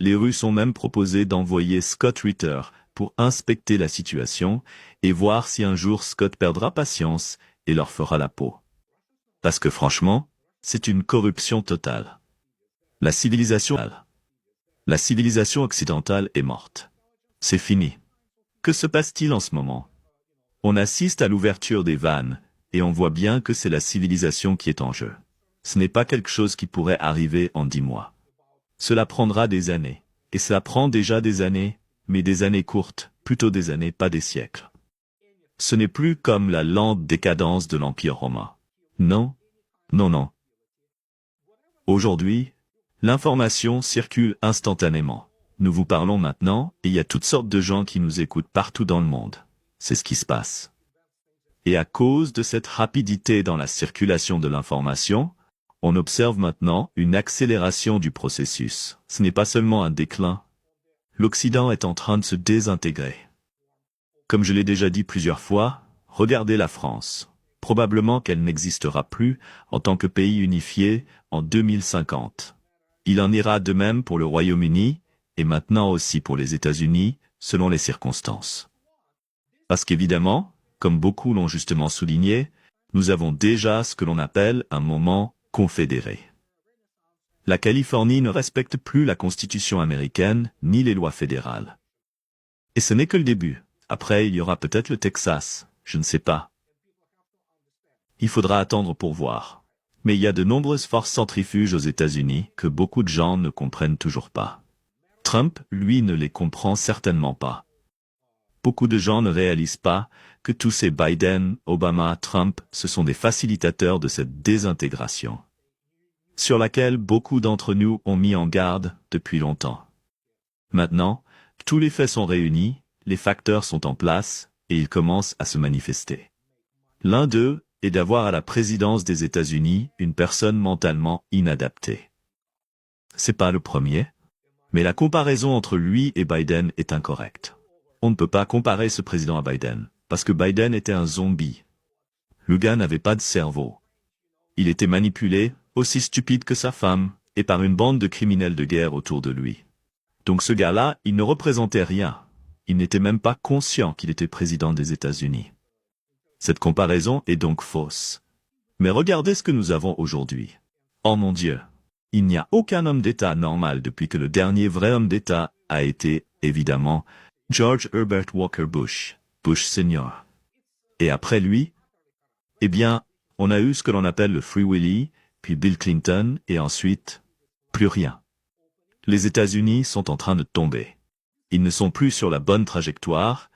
Les Russes ont même proposé d'envoyer Scott Ritter pour inspecter la situation et voir si un jour Scott perdra patience et leur fera la peau. Parce que franchement, c'est une corruption totale. La civilisation occidentale est morte. C'est fini. Que se passe-t-il en ce moment? On assiste à l'ouverture des vannes, et on voit bien que c'est la civilisation qui est en jeu. Ce n'est pas quelque chose qui pourrait arriver en 10 mois. Cela prendra des années. Et cela prend déjà des années, mais des années courtes, plutôt des années, pas des siècles. Ce n'est plus comme la lente décadence de l'Empire romain. Non, non, non. Aujourd'hui, l'information circule instantanément. Nous vous parlons maintenant, et il y a toutes sortes de gens qui nous écoutent partout dans le monde. C'est ce qui se passe. Et à cause de cette rapidité dans la circulation de l'information, on observe maintenant une accélération du processus. Ce n'est pas seulement un déclin. L'Occident est en train de se désintégrer. Comme je l'ai déjà dit plusieurs fois, regardez la France. Probablement qu'elle n'existera plus en tant que pays unifié en 2050. Il en ira de même pour le Royaume-Uni, et maintenant aussi pour les États-Unis, selon les circonstances. Parce qu'évidemment, comme beaucoup l'ont justement souligné, nous avons déjà ce que l'on appelle un moment confédéré. La Californie ne respecte plus la Constitution américaine ni les lois fédérales. Et ce n'est que le début. Après, il y aura peut-être le Texas, je ne sais pas. Il faudra attendre pour voir. Mais il y a de nombreuses forces centrifuges aux États-Unis que beaucoup de gens ne comprennent toujours pas. Trump, lui, ne les comprend certainement pas. Beaucoup de gens ne réalisent pas que tous ces Biden, Obama, Trump, ce sont des facilitateurs de cette désintégration, sur laquelle beaucoup d'entre nous ont mis en garde depuis longtemps. Maintenant, tous les faits sont réunis, les facteurs sont en place, et ils commencent à se manifester. L'un d'eux est d'avoir à la présidence des États-Unis une personne mentalement inadaptée. C'est pas le premier, mais la comparaison entre lui et Biden est incorrecte. On ne peut pas comparer ce président à Biden, parce que Biden était un zombie. Le gars n'avait pas de cerveau. Il était manipulé, aussi stupide que sa femme, et par une bande de criminels de guerre autour de lui. Donc ce gars-là, il ne représentait rien. Il n'était même pas conscient qu'il était président des États-Unis. Cette comparaison est donc fausse. Mais regardez ce que nous avons aujourd'hui. Oh mon Dieu! Il n'y a aucun homme d'État normal depuis que le dernier vrai homme d'État a été, évidemment, George Herbert Walker Bush, Bush Senior. Et après lui, eh bien, on a eu ce que l'on appelle le Free Willy, puis Bill Clinton, et ensuite, plus rien. Les États-Unis sont en train de tomber. Ils ne sont plus sur la bonne trajectoire,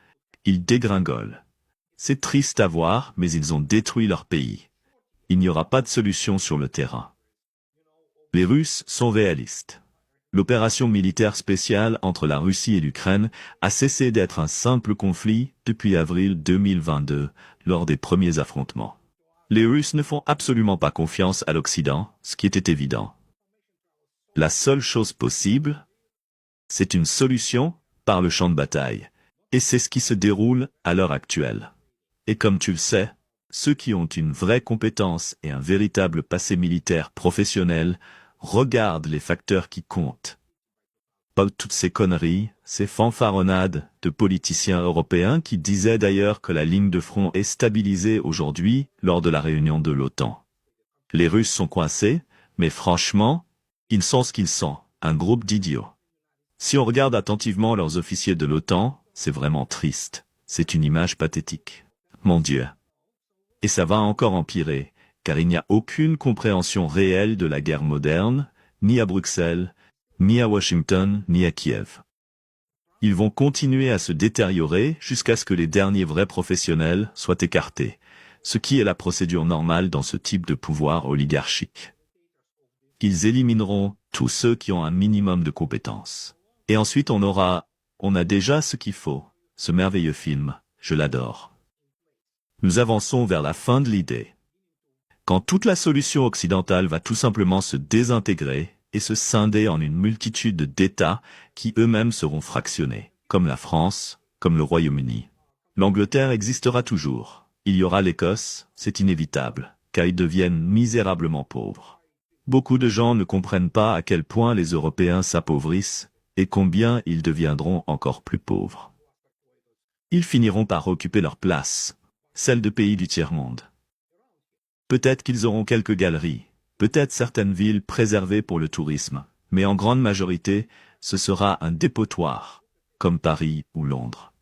ils dégringolent. C'est triste à voir, mais ils ont détruit leur pays. Il n'y aura pas de solution sur le terrain. Les Russes sont réalistes. L'opération militaire spéciale entre la Russie et l'Ukraine a cessé d'être un simple conflit depuis avril 2022, lors des premiers affrontements. Les Russes ne font absolument pas confiance à l'Occident, ce qui était évident. La seule chose possible, c'est une solution par le champ de bataille. Et c'est ce qui se déroule à l'heure actuelle. Et comme tu le sais, ceux qui ont une vraie compétence et un véritable passé militaire professionnel regardent les facteurs qui comptent. Pas toutes ces conneries, ces fanfaronnades de politiciens européens qui disaient d'ailleurs que la ligne de front est stabilisée aujourd'hui lors de la réunion de l'OTAN. Les Russes sont coincés, mais franchement, ils sont ce qu'ils sont, un groupe d'idiots. Si on regarde attentivement leurs officiers de l'OTAN, c'est vraiment triste. C'est une image pathétique. Mon Dieu. Et ça va encore empirer, car il n'y a aucune compréhension réelle de la guerre moderne, ni à Bruxelles, ni à Washington, ni à Kiev. Ils vont continuer à se détériorer jusqu'à ce que les derniers vrais professionnels soient écartés, ce qui est la procédure normale dans ce type de pouvoir oligarchique. Ils élimineront tous ceux qui ont un minimum de compétences. Et ensuite on a déjà ce qu'il faut. Ce merveilleux film, je l'adore. Nous avançons vers la fin de l'idée. Quand toute la solution occidentale va tout simplement se désintégrer et se scinder en une multitude d'États qui eux-mêmes seront fractionnés, comme la France, comme le Royaume-Uni. L'Angleterre existera toujours. Il y aura l'Écosse, c'est inévitable, car ils deviennent misérablement pauvres. Beaucoup de gens ne comprennent pas à quel point les Européens s'appauvrissent, Et combien ils deviendront encore plus pauvres. Ils finiront par occuper leur place, celle de pays du tiers-monde. Peut-être qu'ils auront quelques galeries, peut-être certaines villes préservées pour le tourisme, mais en grande majorité, ce sera un dépotoir, comme Paris ou Londres.